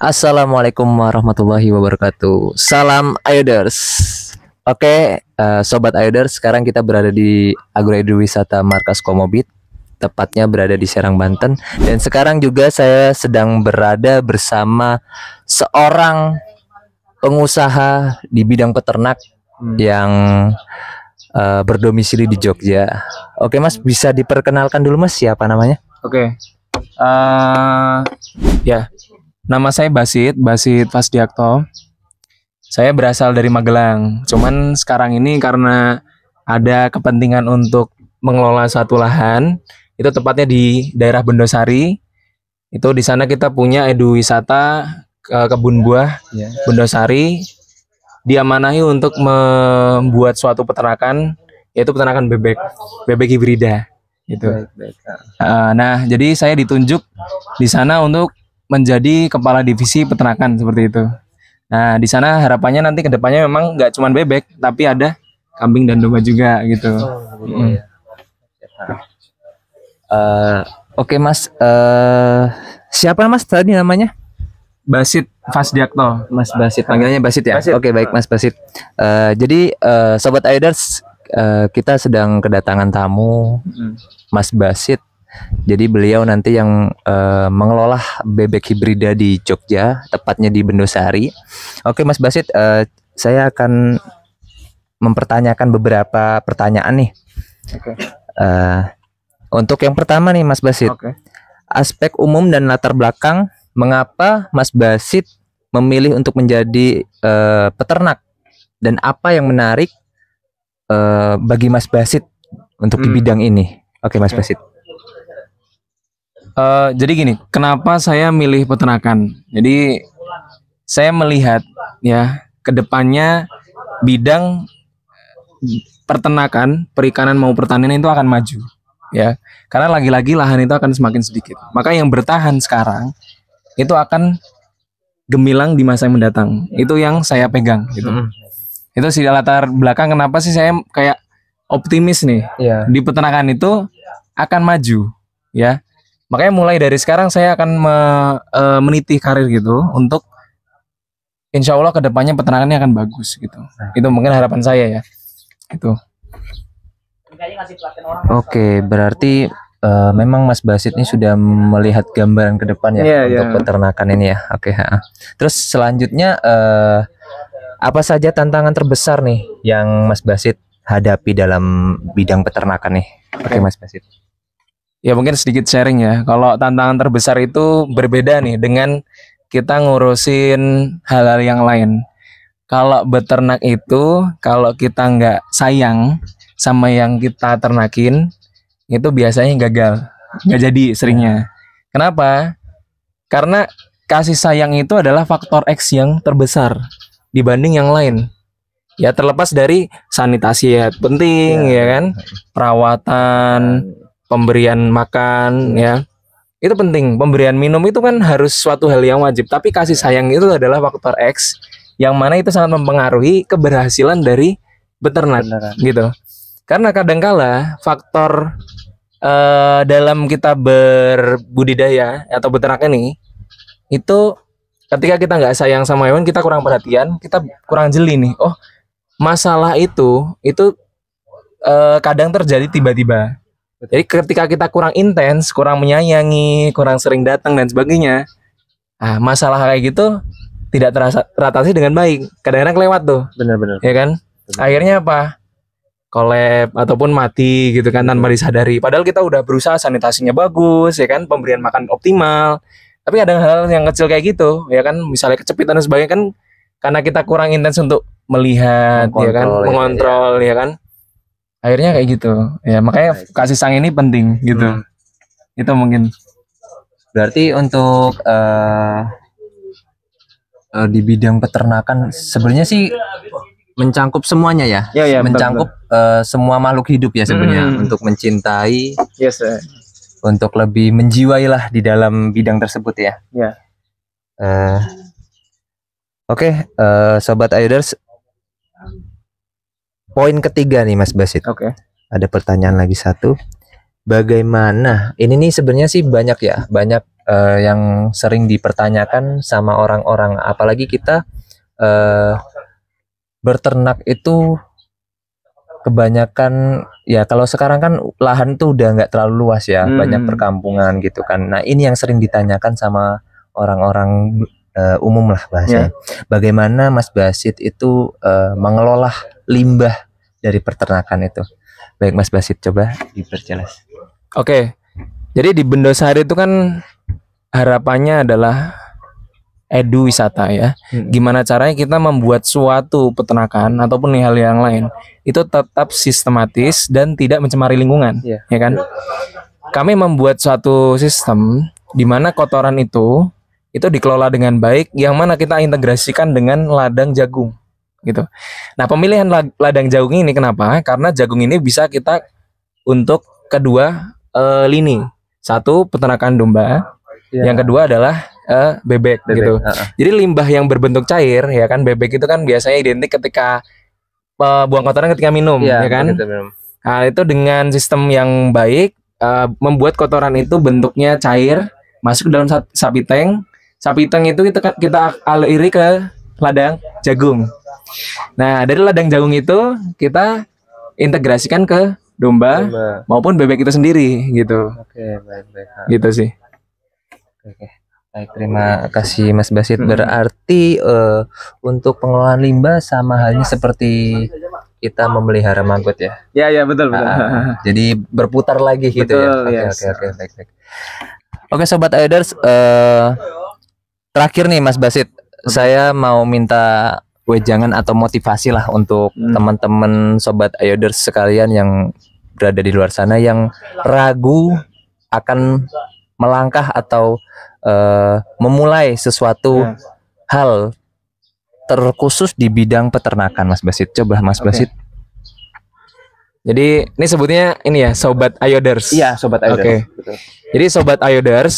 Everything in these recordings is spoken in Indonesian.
Assalamualaikum warahmatullahi wabarakatuh. Salam Ayoders. Oke, Sobat Ayoders, sekarang kita berada di Agroeduwisata Markas Komobit, tepatnya berada di Serang, Banten. Dan sekarang juga saya sedang berada bersama seorang pengusaha di bidang peternak yang berdomisili di Jogja. Oke Mas, bisa diperkenalkan dulu Mas, siapa namanya? Oke, ya, nama saya Basit Fasdiakto. Saya berasal dari Magelang. Cuman sekarang ini karena ada kepentingan untuk mengelola satu lahan, itu tepatnya di daerah Bendosari. Itu di sana kita punya wisata kebun buah Bendosari. Diamanahi untuk membuat suatu peternakan, yaitu peternakan bebek hibrida. Gitu. Nah, jadi saya ditunjuk di sana untuk menjadi kepala divisi peternakan seperti itu. Nah, di sana harapannya nanti kedepannya memang nggak cuma bebek, tapi ada kambing dan domba juga gitu. Oke Mas, siapa Mas tadi namanya? Basit Fasdiakto. Mas Basit, panggilannya Basit ya? Basit. Oke baik Mas Basit. Jadi Sobat Aiders, kita sedang kedatangan tamu Mas Basit. Jadi beliau nanti yang mengelola bebek hibrida di Jogja, tepatnya di Bendosari. Oke Mas Basit, saya akan mempertanyakan beberapa pertanyaan nih. Oke. Untuk yang pertama nih Mas Basit, Oke. aspek umum dan latar belakang mengapa Mas Basit memilih untuk menjadi peternak, dan apa yang menarik bagi Mas Basit untuk di bidang ini? Oke Mas Basit. Jadi gini, kenapa saya milih peternakan? Jadi saya melihat ya kedepannya bidang peternakan, perikanan mau pertanian itu akan maju, ya. Karena lagi-lagi lahan itu akan semakin sedikit. Maka yang bertahan sekarang itu akan gemilang di masa yang mendatang. Itu yang saya pegang gitu. Itu sih latar belakang kenapa sih saya kayak optimis nih di peternakan itu akan maju, ya. Makanya mulai dari sekarang saya akan meniti karir gitu untuk insya Allah kedepannya peternakannya akan bagus gitu. Itu mungkin harapan saya ya. Itu. Oke, berarti memang Mas Basit ini sudah melihat gambaran ke depan ya untuk peternakan ini ya. Oke. Terus selanjutnya apa saja tantangan terbesar nih yang Mas Basit hadapi dalam bidang peternakan nih? Oke Mas Basit. Ya mungkin sedikit sharing ya. Kalau tantangan terbesar itu berbeda nih dengan kita ngurusin hal-hal yang lain. Kalau beternak itu, kalau kita nggak sayang sama yang kita ternakin, itu biasanya gagal, nggak jadi seringnya. Kenapa? Karena kasih sayang itu adalah faktor X yang terbesar dibanding yang lain. Ya terlepas dari sanitasi ya penting ya kan, perawatan, pemberian makan ya itu penting, pemberian minum itu kan harus suatu hal yang wajib, tapi kasih sayang itu adalah faktor X yang mana itu sangat mempengaruhi keberhasilan dari beternak gitu. Karena kadangkala faktor dalam kita berbudidaya atau beternak ini itu ketika kita nggak sayang sama hewan, kita kurang perhatian, kita kurang jeli nih. Oh, masalah itu kadang terjadi tiba-tiba. Jadi ketika kita kurang intens, kurang menyayangi, kurang sering datang dan sebagainya, masalah kayak gitu tidak teratasi dengan baik. Kadang-kadang kelewat tuh. Benar-benar. Ya kan? Akhirnya apa? Kolab ataupun mati gitu kan tanpa disadari. Padahal kita udah berusaha sanitasinya bagus, ya kan? Pemberian makan optimal. Tapi ada hal yang kecil kayak gitu, ya kan? Misalnya kecepitan dan sebagainya kan karena kita kurang intens untuk melihat, ya kan? Mengontrol, ya kan? Akhirnya kayak gitu ya, makanya kasih sayang ini penting gitu. Itu mungkin berarti untuk di bidang peternakan sebenarnya sih mencangkup semuanya ya, mencangkup semua makhluk hidup ya sebenarnya, untuk mencintai, untuk lebih menjiwai lah di dalam bidang tersebut ya. Oke, Sobat Aiders, poin ketiga nih Mas Basit. Ada pertanyaan lagi satu. Bagaimana? Ini nih sebenarnya sih banyak ya, banyak yang sering dipertanyakan sama orang-orang, apalagi kita berternak itu kebanyakan ya, kalau sekarang kan lahan tuh udah nggak terlalu luas ya, banyak perkampungan gitu kan. Nah ini yang sering ditanyakan sama orang-orang umum lah bahasanya. Bagaimana Mas Basit itu mengelola limbah dari peternakan itu? Baik Mas Basit, coba diperjelas. Oke, jadi di Bendosari itu kan harapannya adalah edu wisata ya. Gimana caranya kita membuat suatu peternakan ataupun hal yang lain itu tetap sistematis dan tidak mencemari lingkungan, ya kan? Kami membuat suatu sistem di mana kotoran itu dikelola dengan baik, yang mana kita integrasikan dengan ladang jagung gitu. Nah, pemilihan ladang jagung ini kenapa? Karena jagung ini bisa kita untuk kedua lini. Satu, peternakan domba. Yang kedua adalah bebek gitu. Jadi limbah yang berbentuk cair ya kan, bebek itu kan biasanya identik ketika buang kotoran ketika minum, ya kan? Nah, itu dengan sistem yang baik membuat kotoran itu bentuknya cair masuk ke dalam sapi tank. Sapi tank itu kita aliri ke ladang jagung. Nah, dari ladang jagung itu kita integrasikan ke domba maupun bebek itu sendiri gitu. Oke, baik. Gitu sih. Oke. Baik, terima kasih Mas Basit. Berarti untuk pengelolaan limbah sama halnya seperti kita memelihara maggot ya. Ya, betul. Jadi berputar lagi gitu ya. Oke, baik. Oke, Sobat Ayoders, terakhir nih Mas Basit, saya mau minta wejangan atau motivasi lah untuk teman-teman Sobat Ayoders sekalian yang berada di luar sana yang ragu akan melangkah atau memulai sesuatu hal terkhusus di bidang peternakan, Mas Basit. Coba Mas Basit. Jadi ini sebutnya ini ya, Sobat Ayoders. Iya, Sobat Ayoders. Betul. Jadi Sobat Ayoders,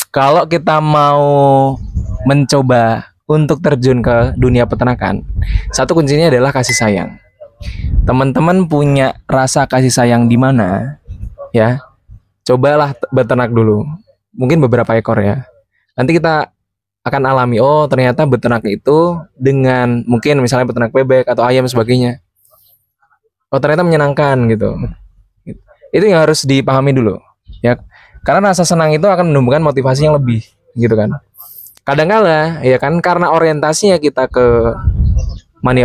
kalau kita mau mencoba untuk terjun ke dunia peternakan, satu kuncinya adalah kasih sayang. Teman-teman punya rasa kasih sayang di mana? Ya, cobalah beternak dulu. Mungkin beberapa ekor ya. Nanti kita akan alami, oh ternyata beternak itu dengan mungkin misalnya beternak bebek atau ayam sebagainya. Oh ternyata menyenangkan gitu. Itu yang harus dipahami dulu. Ya, karena rasa senang itu akan menumbuhkan motivasi yang lebih, gitu kan. Kadang-kala ya kan, karena orientasinya kita ke money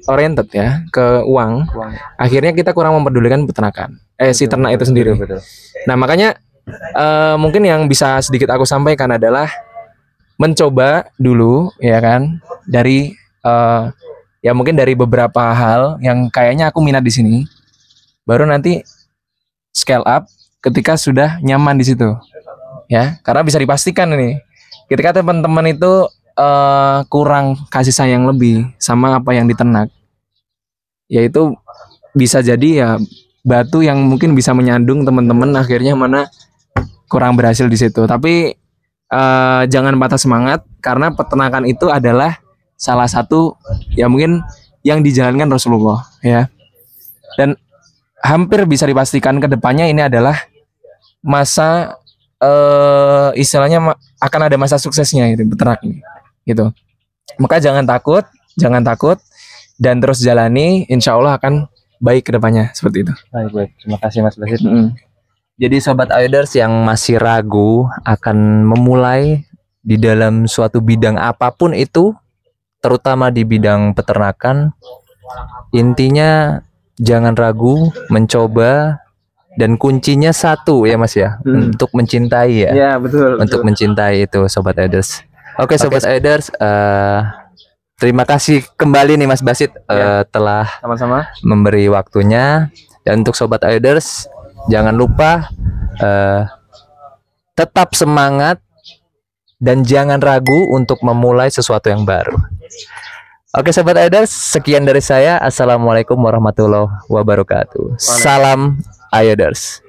oriented ya, ke uang. Akhirnya kita kurang mempedulikan peternakan. Si ternak itu sendiri. Betul. Nah, makanya mungkin yang bisa sedikit aku sampaikan adalah mencoba dulu ya kan, dari ya mungkin dari beberapa hal yang kayaknya aku minat di sini. Baru nanti scale up ketika sudah nyaman di situ. Ya, karena bisa dipastikan ini ketika teman-teman itu kurang kasih sayang lebih sama apa yang diternak, yaitu bisa jadi ya batu yang mungkin bisa menyandung teman-teman, akhirnya mana kurang berhasil di situ. Tapi jangan patah semangat, karena peternakan itu adalah salah satu ya mungkin yang dijalankan Rasulullah ya, dan hampir bisa dipastikan kedepannya ini adalah masa istilahnya akan ada masa suksesnya itu peternak ini gitu. Maka jangan takut dan terus jalani, insya Allah akan baik kedepannya, seperti itu. Baik. Terima kasih Mas Basit. Jadi Sobat Ayoders yang masih ragu akan memulai di dalam suatu bidang apapun itu, terutama di bidang peternakan, intinya jangan ragu, mencoba, dan kuncinya satu ya Mas ya, untuk mencintai ya. Ya betul. Untuk mencintai itu Sobat Ayoders. Oke Sobat Ayoders, terima kasih kembali nih Mas Basit telah Sama-sama memberi waktunya. Dan untuk Sobat Ayoders, jangan lupa tetap semangat dan jangan ragu untuk memulai sesuatu yang baru. Oke Sobat Ayoders, sekian dari saya. Assalamualaikum warahmatullahi wabarakatuh. Salam Ayoders.